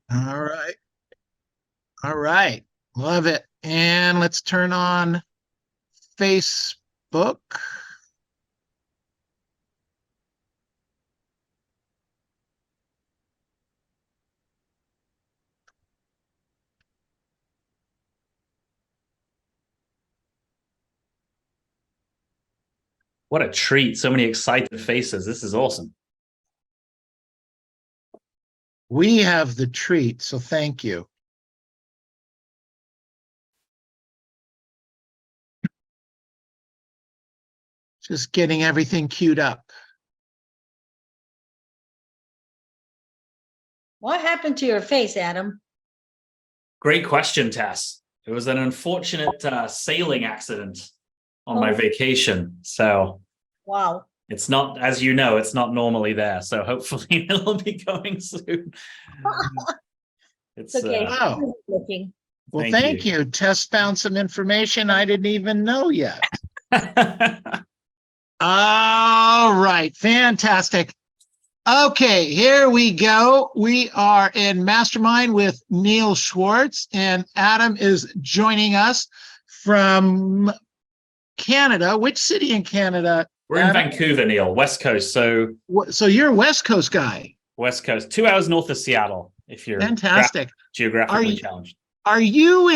All right. All right. Love it. And let's turn on Facebook. What a treat. So many excited faces. This is awesome. We have the treat, so thank you. Just getting everything queued up. What happened to your face, Adam? Great question, Tess. It was an unfortunate sailing accident on my vacation. So wow. It's not, as you know, it's not normally there. So hopefully it'll be going soon. It's okay. Wow. Looking. Well, thank you. Tess found some information I didn't even know yet. All right. Fantastic. Okay, here we go. We are in Mastermind with Neil Schwartz, and Adam is joining us from Canada. Which city in Canada? We're in Vancouver, Neil, West Coast. So you're a West Coast guy. West Coast, 2 hours north of Seattle, if you're fantastic. Geographically challenged. Do you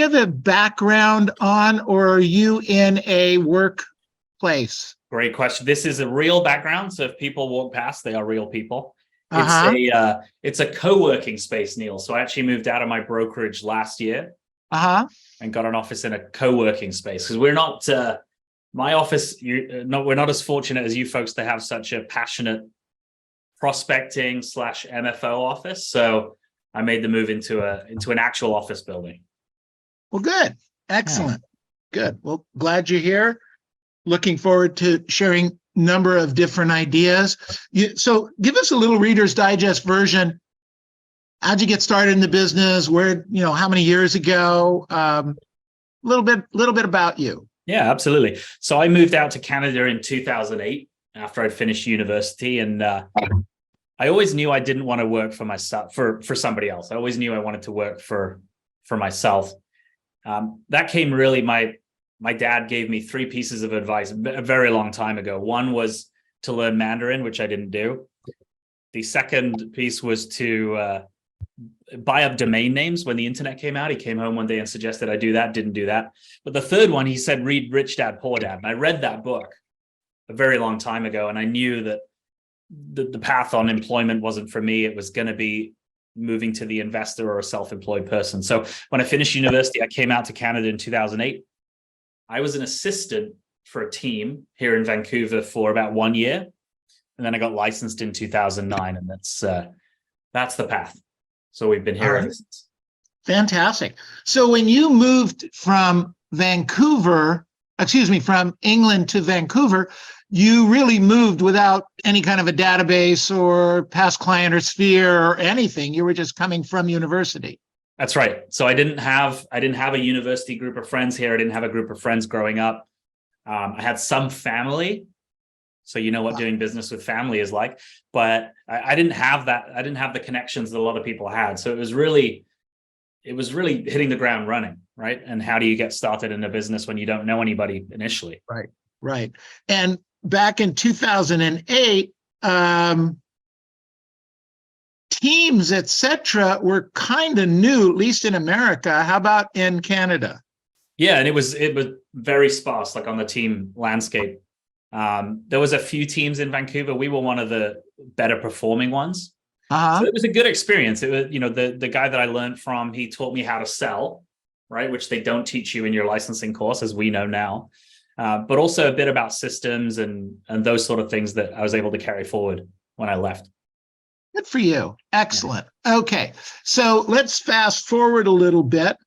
have a background on, or are you in a workplace? Great question. This is a real background. So if people walk past, they are real people. It's a co-working space, Neil. So I actually moved out of my brokerage last year and got an office in a co-working space, because we're not my office. We're not as fortunate as you folks to have such a passionate prospecting / MFO office. So I made the move into an actual office building. Well, good. Excellent. Yeah. Good. Well, glad you're here. Looking forward to sharing a number of different ideas. So give us a little Reader's Digest version. How'd you get started in the business? Where, how many years ago? Little bit about you. Yeah, absolutely. So I moved out to Canada in 2008 after I'd finished university. And I always knew I didn't want to work for myself, for somebody else. I always knew I wanted to work for myself. That came really, my dad gave me 3 pieces of advice a very long time ago. One was to learn Mandarin, which I didn't do. The second piece was to buy up domain names when the internet came out. He came home one day and suggested I do that, didn't do that. But the third one, he said, read Rich Dad, Poor Dad. And I read that book a very long time ago. And I knew that the path on employment wasn't for me. It was going to be moving to the investor or a self-employed person. So when I finished university, I came out to Canada in 2008. I was an assistant for a team here in Vancouver for about 1 year. And then I got licensed in 2009. And that's the path. So we've been here ever since. Fantastic. So when you moved from England to Vancouver, you really moved without any kind of a database or past client or sphere or anything. You were just coming from university. That's right. So I didn't have a university group of friends here. I didn't have a group of friends growing up. I had some family. So you know what doing business with family is like, but I didn't have that. I didn't have the connections that a lot of people had. So it was really hitting the ground running, right? And how do you get started in a business when you don't know anybody initially? Right. And back in 2008, Teams, etc., were kind of new, at least in America. How about in Canada? Yeah, and it was very sparse, like on the team landscape. There was a few teams in Vancouver. We were one of the better performing ones. So it was a good experience. It was, the guy that I learned from, he taught me how to sell, right? Which they don't teach you in your licensing course, as we know now. But also a bit about systems and those sort of things that I was able to carry forward when I left. Good for you. Excellent. Okay. So let's fast forward a little bit.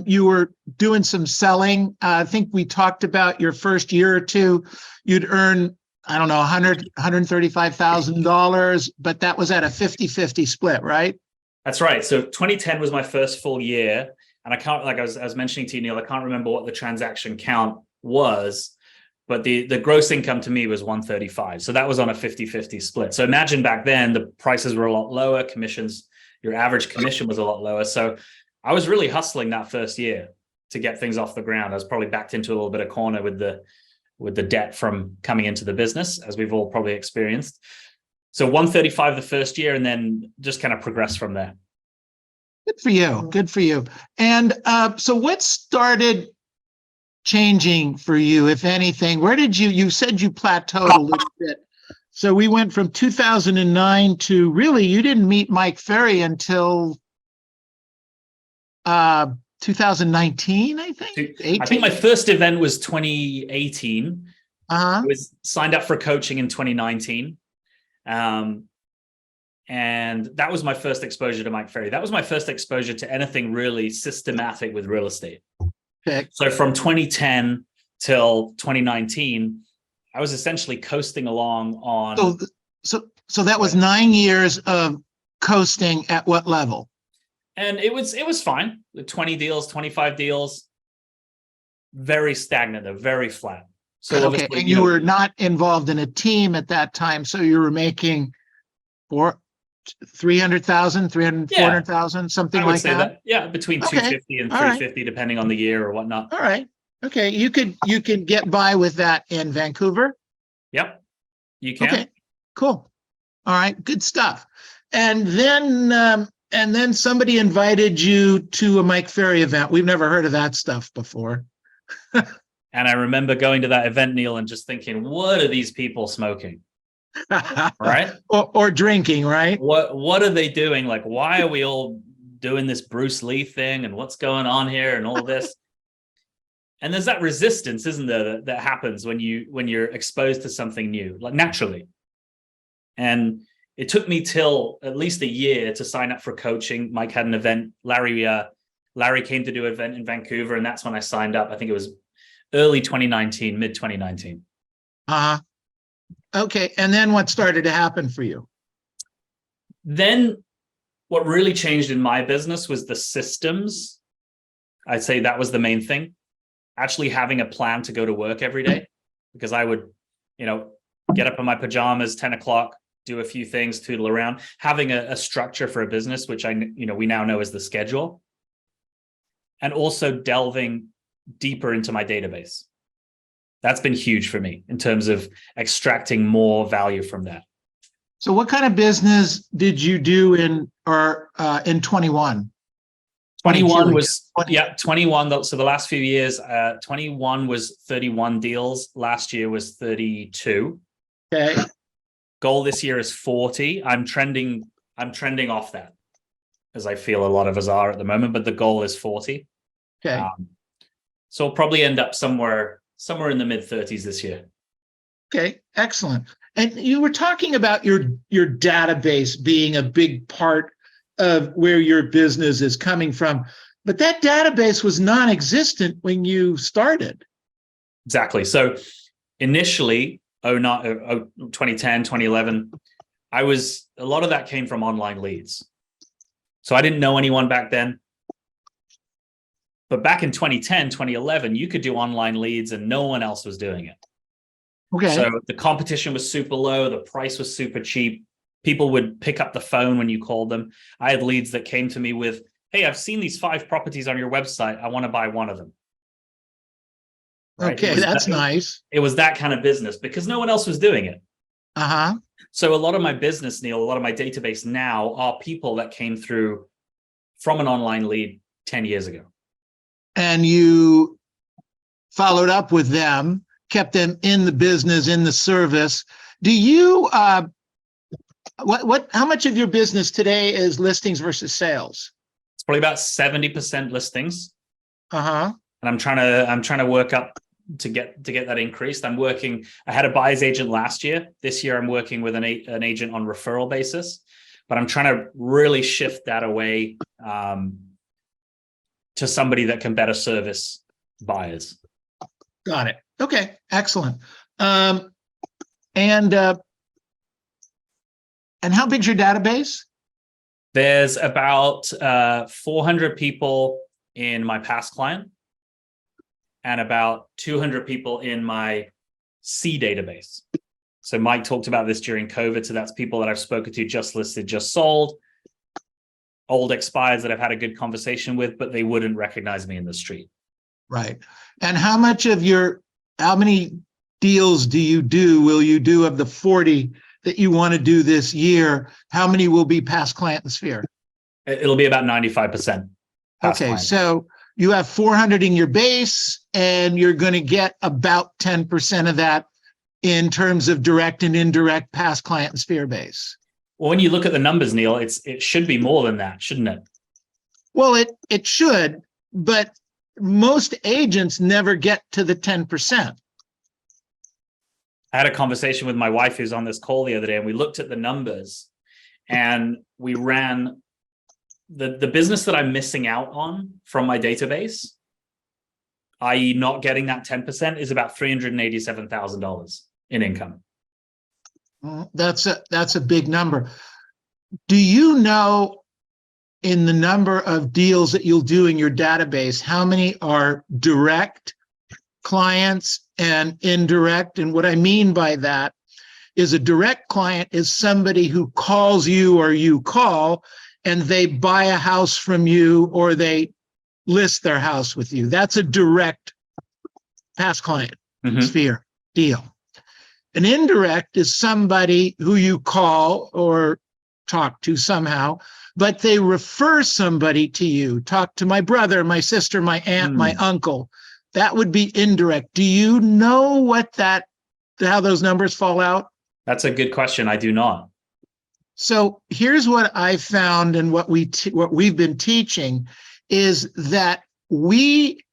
You were doing some selling. I think we talked about your first year or two. You'd earn, I don't know, $135,000, but that was at a 50-50 split, right? That's right. So 2010 was my first full year. And I can't, like I was mentioning to you, Neil, I can't remember what the transaction count was, but the gross income to me was 135. So that was on a 50-50 split. So imagine back then the prices were a lot lower, commissions, your average commission was a lot lower. So I was really hustling that first year to get things off the ground. I was probably backed into a little bit of corner with the debt from coming into the business, as we've all probably experienced. So 135 the first year, and then just kind of progressed from there. Good for you. Good for you. And so what started changing for you, if anything? Where did you said you plateaued a little bit. So we went from 2009 to really, you didn't meet Mike Ferry until 2019, I think? 18? I think my first event was 2018. I was signed up for coaching in 2019. And that was my first exposure to Mike Ferry. That was my first exposure to anything really systematic with real estate. Okay. So from 2010 till 2019, I was essentially coasting along on. So that was 9 years of coasting at what level? And it was fine. 20 deals, 25 deals, very stagnant, though, very flat. So okay, and you were not involved in a team at that time, so you were making 300,000, 400,000, something I would like say that. Yeah, between 250 and 350, depending on the year or whatnot. All right. Okay, you could get by with that in Vancouver. Yep, you can. Okay, cool. All right, good stuff. And then somebody invited you to a Mike Ferry event. We've never heard of that stuff before. And I remember going to that event, Neil, and just thinking, what are these people smoking? Right? Or drinking, right? What are they doing? Like, why are we all doing this Bruce Lee thing, and what's going on here and all this? And there's that resistance, isn't there, that happens when you're exposed to something new, like naturally. And it took me till at least a year to sign up for coaching. Mike had an event. Larry came to do an event in Vancouver, and that's when I signed up. I think it was early 2019, mid 2019. Okay. And then what started to happen for you? Then what really changed in my business was the systems. I'd say that was the main thing. Actually having a plan to go to work every day, because I would, get up in my pajamas, 10 o'clock, do a few things, tootle around, having a structure for a business, which we now know as the schedule, and also delving deeper into my database. That's been huge for me in terms of extracting more value from that. So what kind of business did you do in 21? 21 was 21. So the last few years, 21 was 31 deals. Last year was 32. Okay. Goal this year is 40. I'm trending off that, as I feel a lot of us are at the moment, but the goal is 40. Okay. So I'll probably end up somewhere in the mid-30s this year. Okay, excellent. And you were talking about your database being a big part of where your business is coming from, but that database was non-existent when you started. Exactly. So initially, 2010, 2011, a lot of that came from online leads. So I didn't know anyone back then. But back in 2010, 2011, you could do online leads and no one else was doing it. Okay. So the competition was super low. The price was super cheap. People would pick up the phone when you called them. I had leads that came to me with, hey, I've seen these 5 properties on your website. I want to buy one of them. Right? Okay, that's nice. It was that kind of business because no one else was doing it. So a lot of my business, Neil, a lot of my database now are people that came through from an online lead 10 years ago. And you followed up with them, kept them in the business, in the service. Do you, how much of your business today is listings versus sales? It's probably about 70% listings. And I'm trying to work up to get that increased. I had a buyer's agent last year. This year I'm working with an agent on referral basis, but I'm trying to really shift that away to somebody that can better service buyers. Got it. Okay, excellent. And how big's your database? There's about 400 people in my past client and about 200 people in my C database. So Mike talked about this during COVID. So that's people that I've spoken to, just listed, just sold, old expires that I've had a good conversation with, but they wouldn't recognize me in the street. Right. And how many deals will you do of the 40 that you want to do this year? How many will be past client and sphere? It'll be about 95%. Okay, so you have 400 in your base, and you're going to get about 10% of that in terms of direct and indirect past client and sphere base. Well, when you look at the numbers, Neil, it should be more than that, shouldn't it? Well, it should, but most agents never get to the 10%. I had a conversation with my wife who's on this call the other day, and we looked at the numbers, and we ran the business that I'm missing out on from my database, i.e. not getting that 10%, is about $387,000 in income. That's a big number. Do you know, in the number of deals that you'll do in your database, how many are direct clients and indirect? And what I mean by that is a direct client is somebody who calls you or you call, and they buy a house from you or they list their house with you. That's a direct past client sphere deal. An indirect is somebody who you call or talk to somehow, but they refer somebody to you. Talk to my brother, my sister, my aunt, my uncle. That would be indirect. Do you know how those numbers fall out? That's a good question. I do not. So here's what I found, and what we've been teaching is that we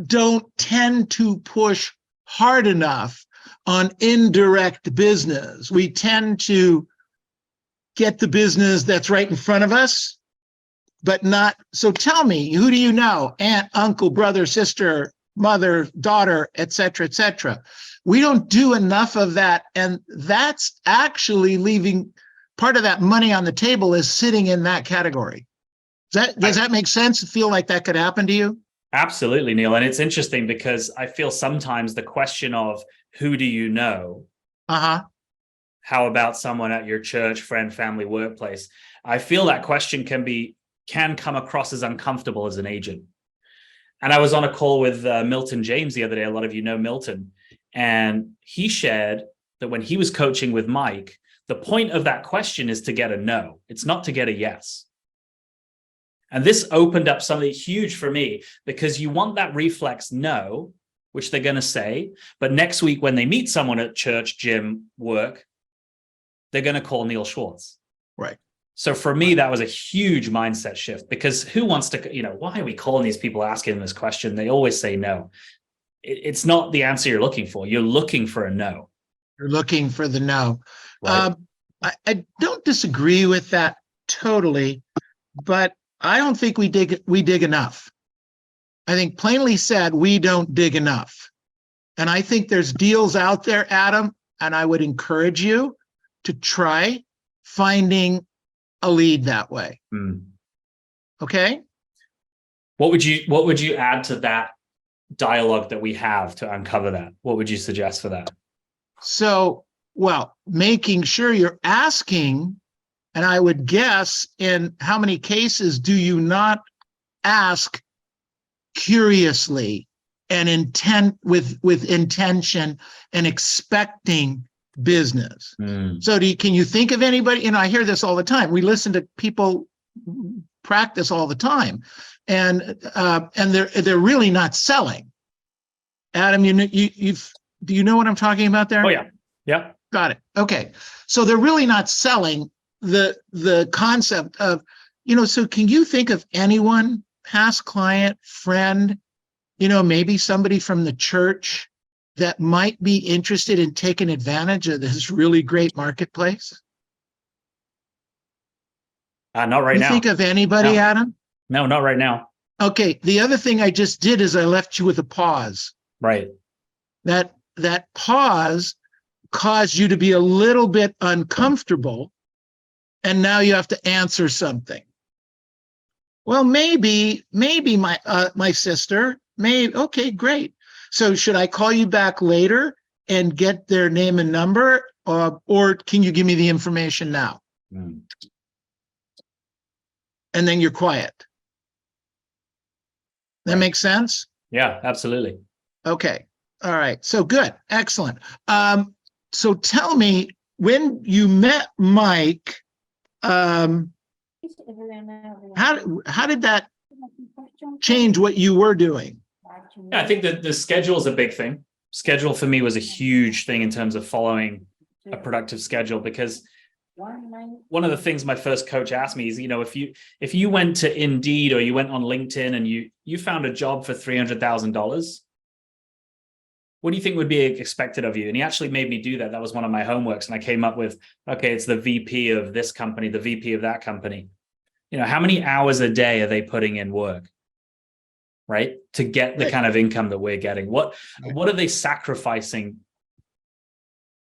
don't tend to push hard enough on indirect business. We tend to get the business that's right in front of us, but not. So tell me, who do you know? Aunt, uncle, brother, sister, mother, daughter, et cetera, et cetera. We don't do enough of that. And that's actually leaving part of that money on the table is sitting in that category. Does that make sense? Feel like that could happen to you? Absolutely, Neil. And it's interesting because I feel sometimes the question of who do you know? How about someone at your church, friend, family, workplace? I feel that question can come across as uncomfortable as an agent. And I was on a call with Milton James the other day. A lot of you know Milton. And he shared that when he was coaching with Mike, the point of that question is to get a no. It's not to get a yes. And this opened up something huge for me, because you want that reflex no, which they're going to say. But next week, when they meet someone at church, gym, work, they're going to call Neil Schwartz. Right. So for me, that was a huge mindset shift, because who wants to, why are we calling these people asking them this question? They always say no. It's not the answer you're looking for. You're looking for a no. You're looking for the no. Right. I don't disagree with that totally, but I don't think we dig enough. I think, plainly said, we don't dig enough. And I think there's deals out there, Adam, and I would encourage you to try finding a lead that way. Okay? What would you add to that dialogue that we have to uncover that? What would you suggest for that? So, well, making sure you're asking, and I would guess, in how many cases do you not ask curiously and with intention and expecting business? So can you think of anybody? I hear this all the time. We listen to people practice all the time, and they're really not selling. Adam, do you know what I'm talking about there? Oh yeah. Yeah. Got it. Okay. So they're really not selling the concept of, so can you think of anyone, past client, friend, maybe somebody from the church that might be interested in taking advantage of this really great marketplace? Not right now. You think of anybody, No. Adam? No, not right now. Okay. The other thing I just did is I left you with a pause. Right. That pause caused you to be a little bit uncomfortable, and now you have to answer something. Well, maybe my sister, okay, great. So should I call you back later and get their name and number, or can you give me the information now? Mm. And then you're quiet. That Right. makes sense? Yeah, absolutely. Okay. All right. So good. Excellent. So tell me, when you met Mike, how did that change what you were doing? Yeah, I think that the schedule is a big thing. Schedule for me was a huge thing in terms of following a productive schedule, because one of the things my first coach asked me is, if you went to Indeed or you went on LinkedIn and you found a job for $300,000, what do you think would be expected of you? And he actually made me do that. That was one of my homeworks. And I came up with, okay, it's the VP of this company, the VP of that company. How many hours a day are they putting in work, right? To get the kind of income that we're getting? What are they sacrificing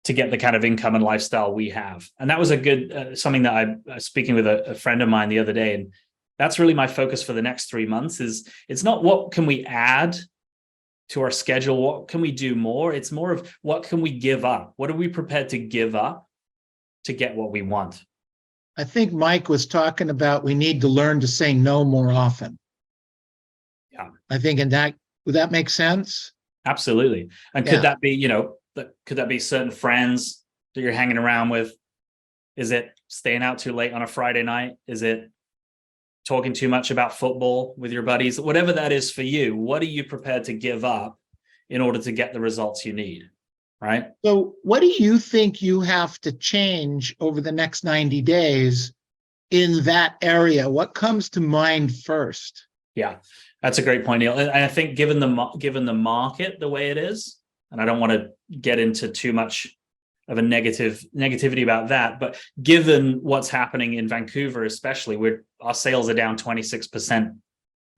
to get the kind of income and lifestyle we have? And that was a good, something that I was speaking with a friend of mine the other day. And that's really my focus for the next 3 months. Is it's not what can we add to our schedule, what can we do more? It's more of what can we give up? What are we prepared to give up to get what we want? I think Mike was talking about we need to learn to say no more often. Yeah. I think would that make sense? Absolutely. And could that be, could that be certain friends that you're hanging around with? Is it staying out too late on a Friday night? Is it talking too much about football with your buddies? Whatever that is for you, what are you prepared to give up in order to get the results you need? Right. So what do you think you have to change over the next 90 days in that area? What comes to mind first? Yeah, that's a great point, Neil. And I think given the market the way it is, and I don't want to get into too much of a negativity about that, but given what's happening in Vancouver, especially, our sales are down 26%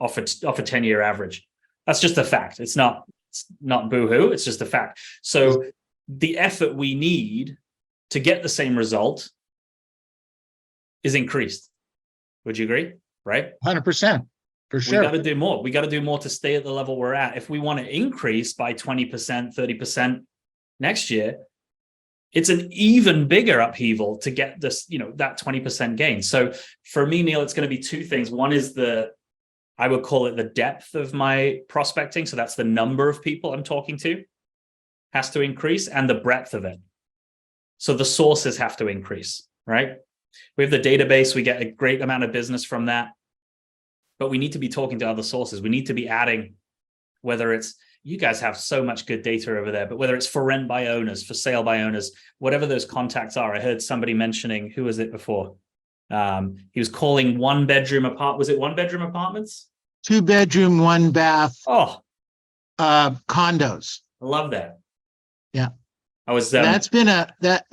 off a 10-year average. That's just a fact. It's not boohoo. It's just a fact. So the effort we need to get the same result is increased. Would you agree? Right? 100%. For sure. We got to do more. We got to do more to stay at the level we're at. If we want to increase by 20%, 30% next year, it's an even bigger upheaval to get this, that 20% gain. So for me, Neil, it's going to be two things. One is I would call it the depth of my prospecting. So that's the number of people I'm talking to has to increase, and the breadth of it. So the sources have to increase, right? We have the database. We get a great amount of business from that. But we need to be talking to other sources. We need to be adding, whether it's, you guys have so much good data over there, but whether it's for rent by owners, for sale by owners, whatever those contacts are. I heard somebody mentioning, who was it before? He was calling one-bedroom apartment. Was it one-bedroom apartments? 2-bedroom, 1-bath. Oh, condos. I love that. Yeah. I was. That's been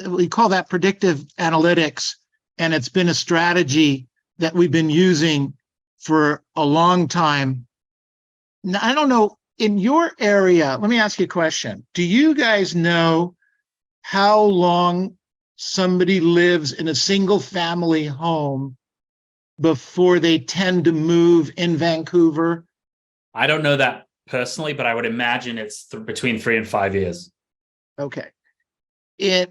we call that predictive analytics, and it's been a strategy that we've been using for a long time. Now, I don't know, in your area, let me ask you a question. Do you guys know how long somebody lives in a single family home before they tend to move in Vancouver? I don't know that personally, but I would imagine it's between 3 and 5 years. Okay.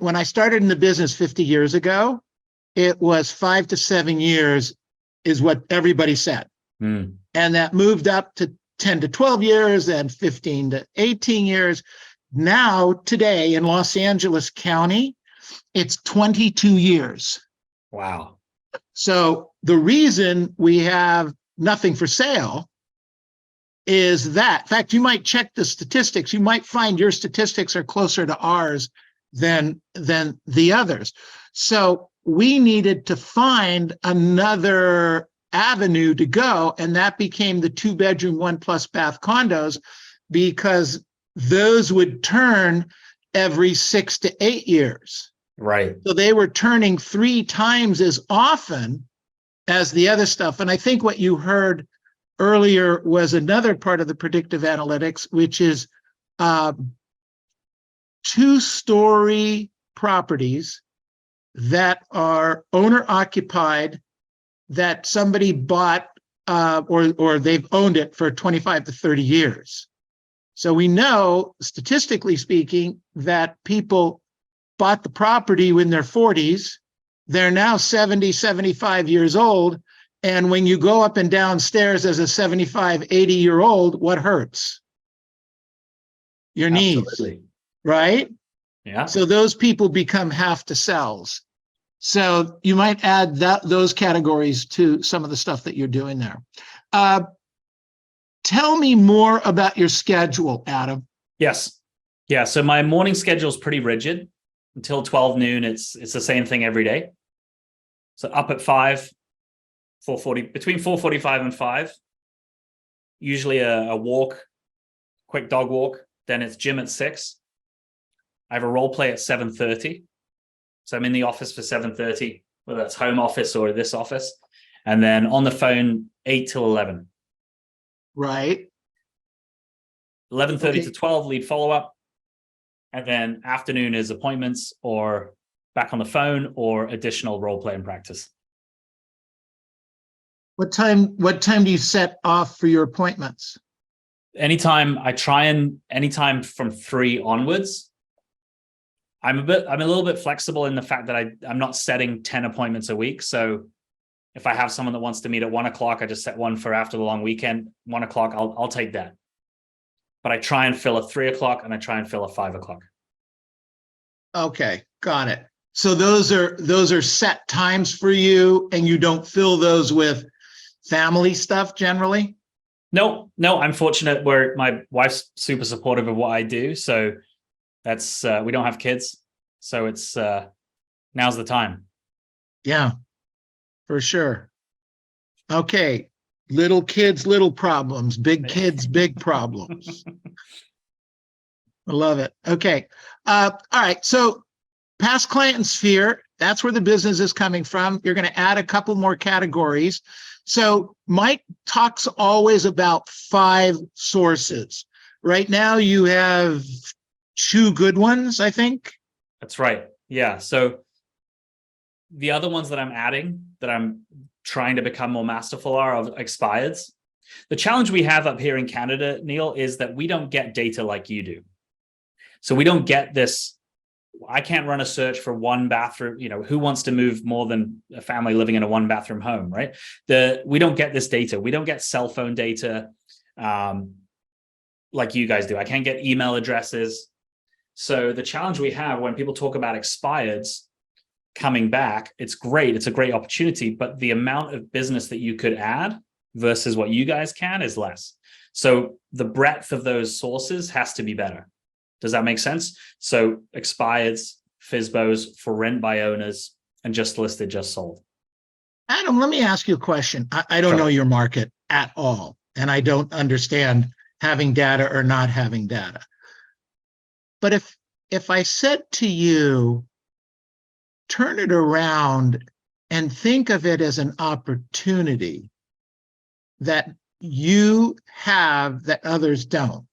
When I started in the business 50 years ago, it was 5 to 7 years is what everybody said. Mm. And that moved up to 10 to 12 years and 15 to 18 years. Now, today in Los Angeles County, it's 22 years. Wow. So the reason we have nothing for sale is that. In fact, you might check the statistics. You might find your statistics are closer to ours than the others. So we needed to find another avenue to go, and that became the 2-bedroom, 1+bath condos, because those would turn every 6 to 8 years. Right. So they were turning 3 times as often as the other stuff. And I think what you heard earlier was another part of the predictive analytics, which is 2-story properties that are owner occupied, that somebody bought or they've owned it for 25 to 30 years. So we know, statistically speaking, that people bought the property when they're 40s. They're now 70, 75 years old. And when you go up and down stairs as a 75, 80-year-old, what hurts? Your knees, Absolutely. right? Yeah. So those people become half to cells. So you might add those categories to some of the stuff that you're doing there. Tell me more about your schedule, Adam. Yes. Yeah. So my morning schedule is pretty rigid until 12 noon. It's the same thing every day. So up at 5, 4:40, between 4:45 and 5, usually a walk, quick dog walk. Then it's gym at 6. I have a role play at 7:30. So I'm in the office for 7:30, whether that's home office or this office. And then on the phone, 8 till 11. Right. 11:30 Okay. to 12, lead follow-up. And then afternoon is appointments or back on the phone or additional role play and practice. What time do you set off for your appointments? Anytime anytime from 3 onwards. I'm a little bit flexible in the fact that I'm not setting 10 appointments a week. So if I have someone that wants to meet at 1 o'clock, I just set one for after the long weekend. 1 o'clock, I'll take that. But I try and fill a 3 o'clock and I try and fill a 5 o'clock. Okay, got it. So those are set times for you, and you don't fill those with family stuff generally? No, I'm fortunate where my wife's super supportive of what I do. So that's we don't have kids. So it's now's the time. Yeah, for sure. Okay. Little kids, little problems. Big kids, big problems. I love it. Okay. All right. So past client and sphere, that's where the business is coming from. You're going to add a couple more categories. So Mike talks always about 5 sources. Right now you have 2 good ones, I think. That's right. Yeah. So the other ones that I'm adding, that I'm trying to become more masterful are expireds. The challenge we have up here in Canada, Neil, is that we don't get data like you do. So we don't get this. I can't run a search for 1 bathroom, who wants to move more than a family living in a 1-bathroom home, right? We don't get this data. We don't get cell phone data like you guys do. I can't get email addresses. So the challenge we have when people talk about expireds coming back, it's great. It's a great opportunity, but the amount of business that you could add versus what you guys can is less. So the breadth of those sources has to be better. Does that make sense? So expireds, FSBOs, for rent by owners, and just listed, just sold. Adam, let me ask you a question. I don't know your market at all, and I don't understand having data or not having data. But if I said to you, turn it around and think of it as an opportunity that you have that others don't.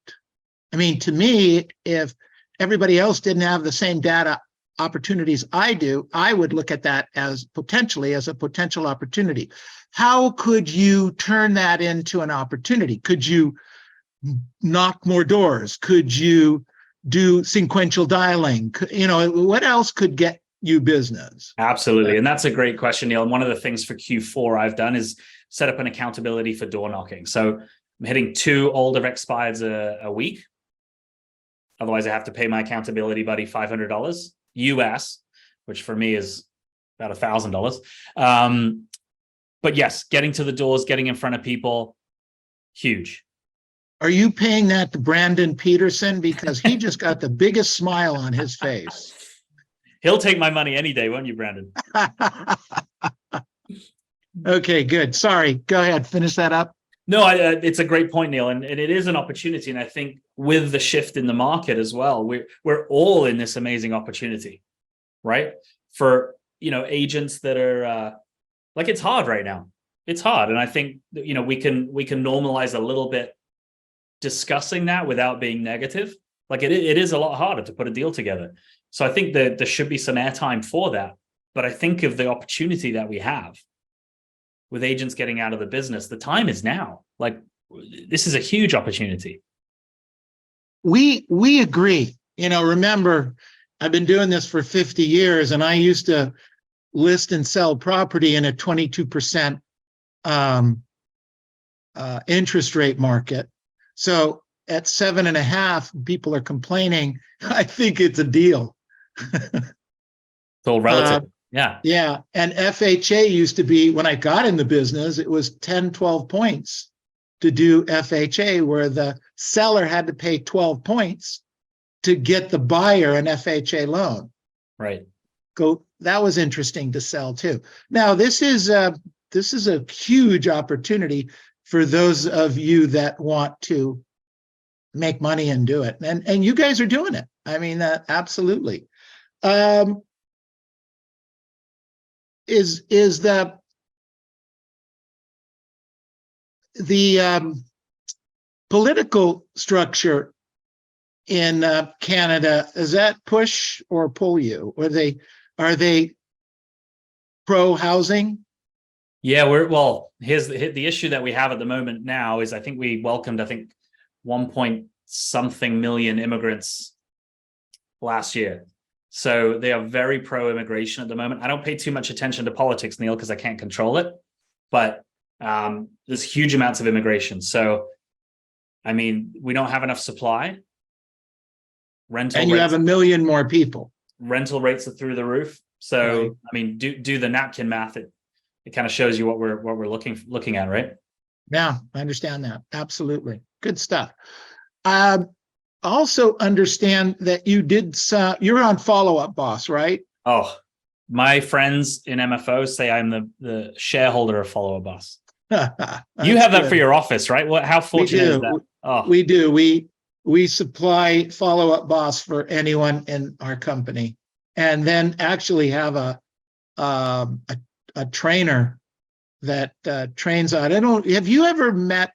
I mean, to me, if everybody else didn't have the same data opportunities I do, I would look at that as potentially as a potential opportunity. How could you turn that into an opportunity? Could you knock more doors? Could you do sequential dialing? What else could get you business? Absolutely. And that's a great question, Neil. And one of the things for Q4 I've done is set up an accountability for door knocking. So I'm hitting 2 older expireds a week. Otherwise, I have to pay my accountability buddy $500 US, which for me is about $1,000. But yes, getting to the doors, getting in front of people, huge. Are you paying that to Brandon Peterson? Because he just got the biggest smile on his face. He'll take my money any day, won't you, Brandon? Okay, good. Sorry. Go ahead. Finish that up. No, it's a great point, Neil, and it is an opportunity. And I think with the shift in the market as well, we're all in this amazing opportunity, right? For agents that are it's hard right now. It's hard, and I think we can normalize a little bit discussing that without being negative. Like it is a lot harder to put a deal together. So I think that there should be some airtime for that. But I think of the opportunity that we have with agents getting out of the business, the time is now. Like, this is a huge opportunity. we agree. Remember, I've been doing this for 50 years, and I used to list and sell property in a 22% interest rate market. So at 7.5, people are complaining. I think it's a deal. It's all relative. Yeah. Yeah. And FHA used to be, when I got in the business, it was 10, 12 points to do FHA, where the seller had to pay 12 points to get the buyer an FHA loan. Right. That was interesting to sell too. Now, this is a huge opportunity for those of you that want to make money and do it. And you guys are doing it. I mean, absolutely. Is the political structure in Canada, does that push or pull you? Are they pro housing? Yeah, here's the issue that we have at the moment now is I think we welcomed 1 point something million immigrants last year. So they are very pro-immigration at the moment. I don't pay too much attention to politics, Neil, because I can't control it. But there's huge amounts of immigration. So, I mean, we don't have enough supply. And you have 1 million more people. Rental rates are through the roof. So, right. I mean, do the napkin math. It kind of shows you what we're looking at, right? Yeah, I understand that. Absolutely. Good stuff. Also understand that you're on Follow Up Boss, right? Oh, my friends in MFO say I'm the shareholder of Follow Up Boss. You have that for your office, right? How fortunate is that? Oh. We do. We supply Follow Up Boss for anyone in our company, and then actually have a trainer that trains on. Have you ever met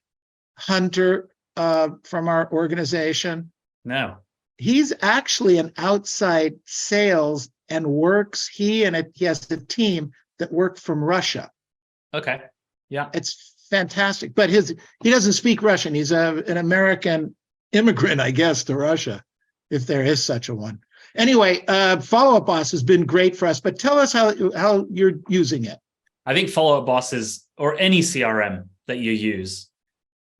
Hunter from our organization? No. He's actually an outside sales and he has a team that work from Russia. Okay. Yeah. It's fantastic. But he doesn't speak Russian. He's an American immigrant, I guess, to Russia, if there is such a one. Anyway, Follow Up Boss has been great for us, but tell us how you're using it. I think Follow Up Boss or any CRM that you use,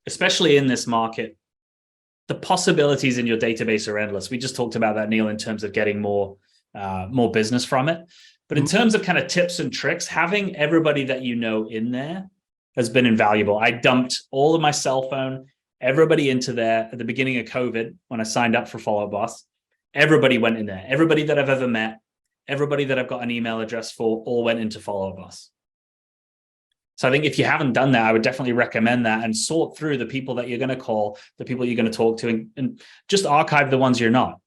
especially in this market, the possibilities in your database are endless. We just talked about that, Neil, in terms of getting more business from it. But in terms of kind of tips and tricks, having everybody that you know in there has been invaluable. I dumped all of my cell phone, everybody into there at the beginning of COVID when I signed up for Follow Up Boss. Everybody went in there. Everybody that I've ever met, everybody that I've got an email address for, all went into Follow Up Boss. So I think if you haven't done that, I would definitely recommend that and sort through the people that you're going to call, the people you're going to talk to, and just archive the ones you're not.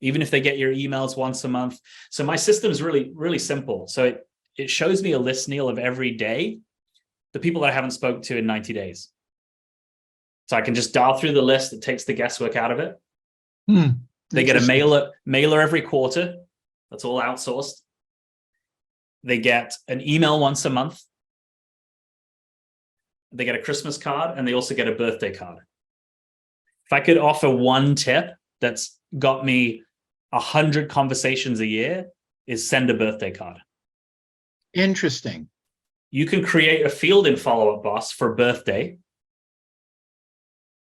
Even if they get your emails once a month. So my system is really, really simple. So it shows me a list, Neil, of every day, the people that I haven't spoken to in 90 days. So I can just dial through the list. It takes the guesswork out of it. They get a mailer every quarter. That's all outsourced. They get an email once a month. They get a Christmas card, and they also get a birthday card. If I could offer one tip that's got me 100 conversations a year, is send a birthday card. Interesting. You can create a field in Follow Up Boss for birthday.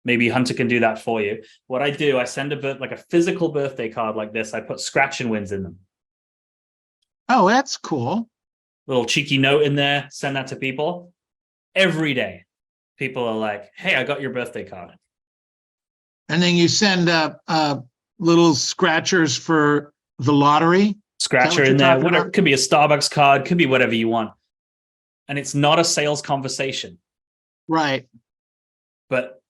Maybe Hunter can do that for you. What I do, I send a physical birthday card like this. I put scratch and wins in them. Oh, that's cool. Little cheeky note in there. Send that to people. Every day, people are like, hey, I got your birthday card. And then you send little scratchers for the lottery. Scratcher in there. Whatever. It could be a Starbucks card. Could be whatever you want. And it's not a sales conversation. Right. But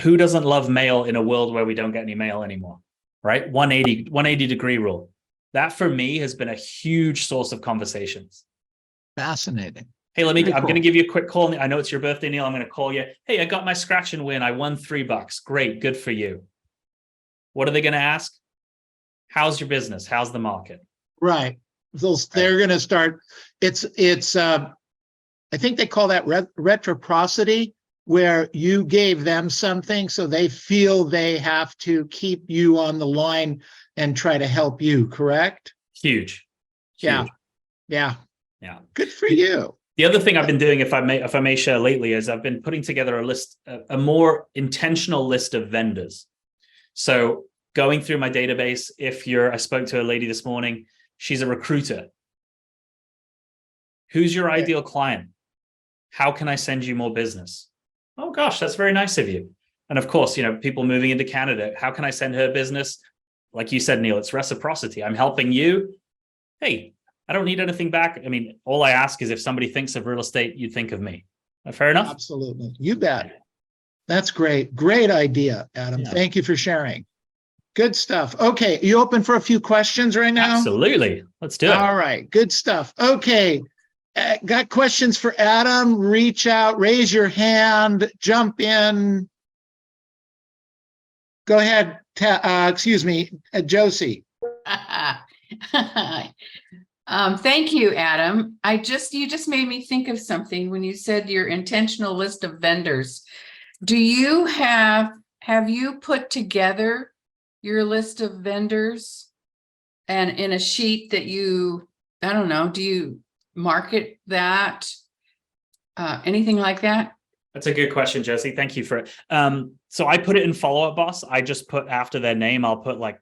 who doesn't love mail in a world where we don't get any mail anymore? Right? 180 degree rule. That for me has been a huge source of conversations. Fascinating. Hey, I'm going to give you a quick call. I know it's your birthday, Neil. I'm going to call you. Hey, I got my scratch and win. I won $3. Great. Good for you. What are they going to ask? How's your business? How's the market? Right. They're going to start. It's I think they call that reciprocity, where you gave them something, so they feel they have to keep you on the line and try to help you, correct? Huge. Yeah. Huge. Yeah. Yeah. Good for you. The other thing I've been doing, if I may share lately, is I've been putting together a list, a more intentional list of vendors. So going through my database, I spoke to a lady this morning, she's a recruiter. Who's your ideal client? How can I send you more business? Oh gosh, that's very nice of you. And of course, people moving into Canada, how can I send her business? Like you said, Neil, it's reciprocity. I'm helping you. Hey, I don't need anything back. I mean, all I ask is if somebody thinks of real estate, you think of me. Fair enough? Absolutely. You bet. That's great. Great idea, Adam. Yeah. Thank you for sharing. Good stuff. Okay. You open for a few questions right now? Absolutely. Let's do it. All right. Good stuff. Okay. Got questions for Adam? Reach out, raise your hand, jump in. Go ahead. Josie. Thank you, Adam. You just made me think of something when you said your intentional list of vendors. Do you have you put together your list of vendors and in a sheet that I don't know, do you market that? Anything like that? That's a good question, Josie. Thank you for it. So I put it in Follow Up Boss. I just put after their name, I'll put like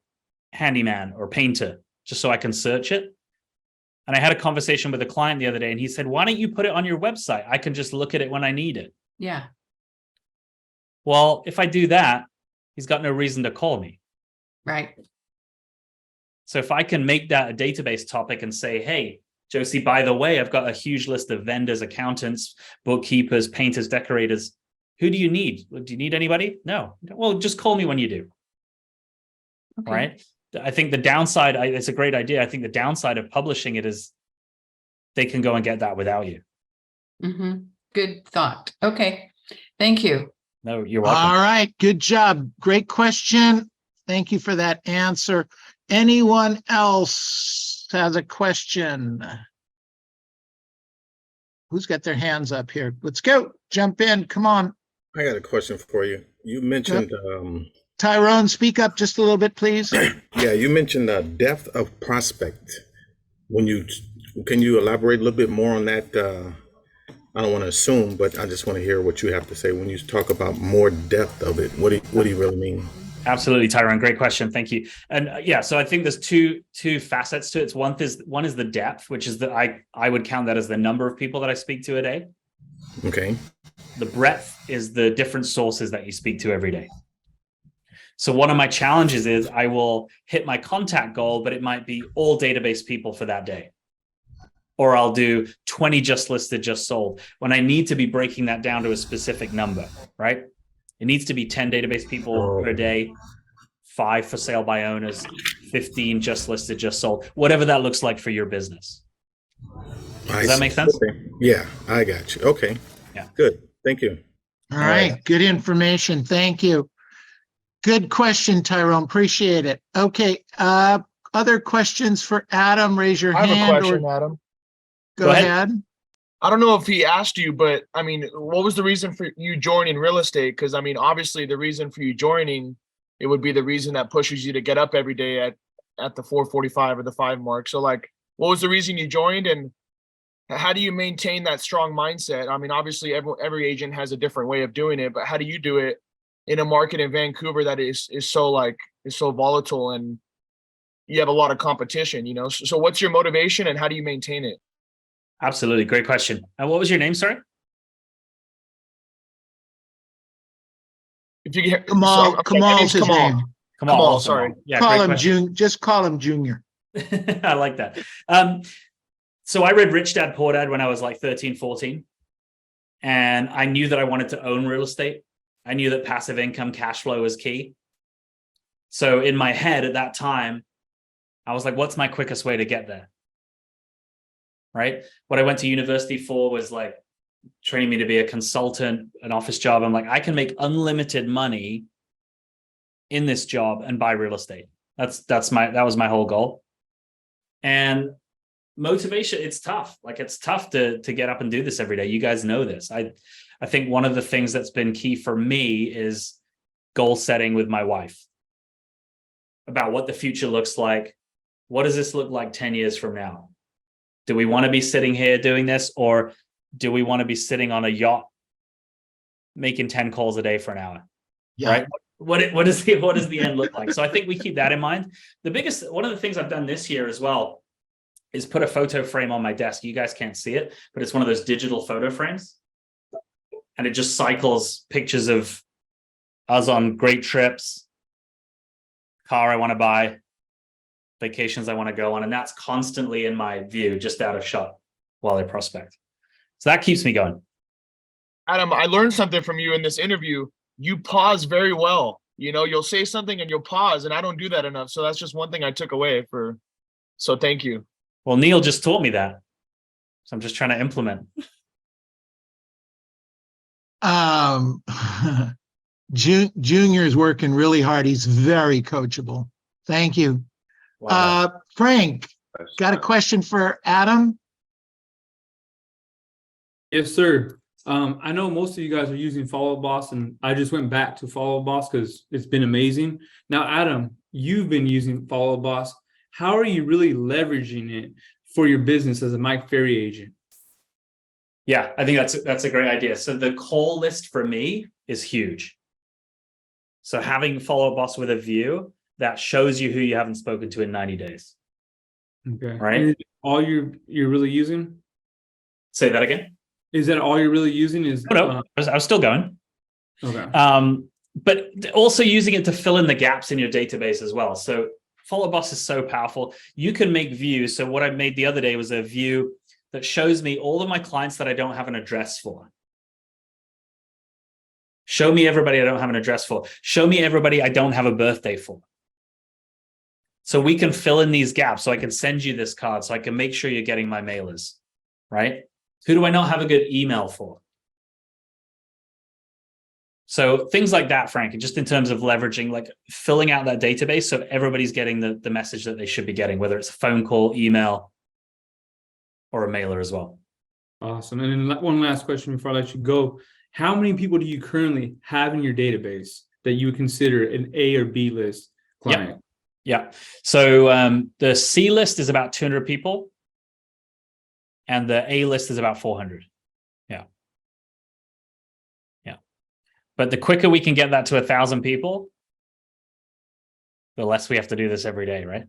handyman or painter, just so I can search it. And I had a conversation with a client the other day and he said, why don't you put it on your website? I can just look at it when I need it. Yeah. Well, if I do that, he's got no reason to call me. Right. So if I can make that a database topic and say, hey, Josie, by the way, I've got a huge list of vendors, accountants, bookkeepers, painters, decorators. Who do you need? Do you need anybody? No. Well, just call me when you do. Okay. Right? I think the downside, it's a great idea. I think the downside of publishing it is they can go and get that without you. Mm-hmm. Good thought. Okay. Thank you. No, you're welcome. All right. Good job. Great question. Thank you for that answer. Anyone else has a question? Who's got their hands up here? Let's go. Jump in. Come on. I got a question for you. You mentioned Tyrone, speak up just a little bit, please. yeah, you mentioned depth of prospect. Can you elaborate a little bit more on that? I don't want to assume, but I just want to hear what you have to say when you talk about more depth of it. What do you really mean? Absolutely, Tyrone. Great question. Thank you. And so I think there's two facets to it. One is the depth, which is that I would count that as the number of people that I speak to a day. Okay. The breadth is the different sources that you speak to every day. So one of my challenges is I will hit my contact goal, but it might be all database people for that day. Or I'll do 20 just listed, just sold, when I need to be breaking that down to a specific number, right? It needs to be 10 database people per day, 5 for sale by owners, 15 just listed, just sold, whatever that looks like for your business. Does that make sense? Okay. Yeah, I got you. Okay. Yeah. Good. Thank you. All right. Good information. Thank you. Good question, Tyrone. Appreciate it. Okay. Other questions for Adam? Raise your hand. I have a question, Adam. Go ahead. I don't know if he asked you, but I mean, what was the reason for you joining real estate? Because I mean, obviously the reason for you joining, it would be the reason that pushes you to get up every day at the 4:45 or the 5 mark. So like, what was the reason you joined, and how do you maintain that strong mindset? I mean, obviously every agent has a different way of doing it, but how do you do it in a market in Vancouver that is so volatile and you have a lot of competition, So what's your motivation and how do you maintain it? Absolutely. Great question. And what was your name? Sorry. If you get Kamal's his name. Kamal, sorry. Yeah. Call him Junior. Just call him Junior. I like that. So I read Rich Dad Poor Dad when I was like 13, 14. And I knew that I wanted to own real estate. I knew that passive income cash flow was key. So in my head at that time, I was like, what's my quickest way to get there? Right? What I went to university for was like training me to be a consultant, an office job. I'm like, I can make unlimited money in this job and buy real estate. That was my whole goal. And motivation, it's tough. Like it's tough to get up and do this every day. You guys know this. I think one of the things that's been key for me is goal setting with my wife about what the future looks like. What does this look like 10 years from now? Do we want to be sitting here doing this, or do we want to be sitting on a yacht making 10 calls a day for an hour? Yeah. Right? What does the end look like? So I think we keep that in mind. One of the things I've done this year as well is put a photo frame on my desk. You guys can't see it, but it's one of those digital photo frames. And it just cycles pictures of us on great trips, car I want to buy, vacations I want to go on. And that's constantly in my view, just out of shot while I prospect. So that keeps me going. Adam, I learned something from you in this interview. You pause very well. You know, you'll say something and you'll pause, and I don't do that enough. So that's just one thing I took away so thank you. Well, Neil just taught me that. So I'm just trying to implement. Junior's working really hard. He's very coachable. Thank you. Wow. Frank, got a question for Adam? Yes, sir. I know most of you guys are using Follow Boss, and I just went back to Follow Boss because it's been amazing. Now, Adam, you've been using Follow Boss. How are you really leveraging it for your business as a Mike Ferry agent? Yeah, I think that's a great idea. So the call list for me is huge. So having Follow Boss with a view that shows you who you haven't spoken to in 90 days. Okay. Right. And is it all you're really using? Say that again. Is that all you're really using? No, I was still going. Okay. But also using it to fill in the gaps in your database as well. So Follow Boss is so powerful. You can make views. So what I made the other day was a view that shows me all of my clients that I don't have an address for. Show me everybody I don't have an address for. Show me everybody I don't have a birthday for. So we can fill in these gaps. So I can send you this card. So I can make sure you're getting my mailers, right? Who do I not have a good email for? So things like that, Frank, and just in terms of leveraging, like filling out that database so everybody's getting the message that they should be getting, whether it's a phone call, email, or a mailer as well. Awesome. And then one last question before I let you go. How many people do you currently have in your database that you would consider an A or B list client? Yeah. So the C list is about 200 people. And the A list is about 400. Yeah. But the quicker we can get that to 1,000 people, the less we have to do this every day, right?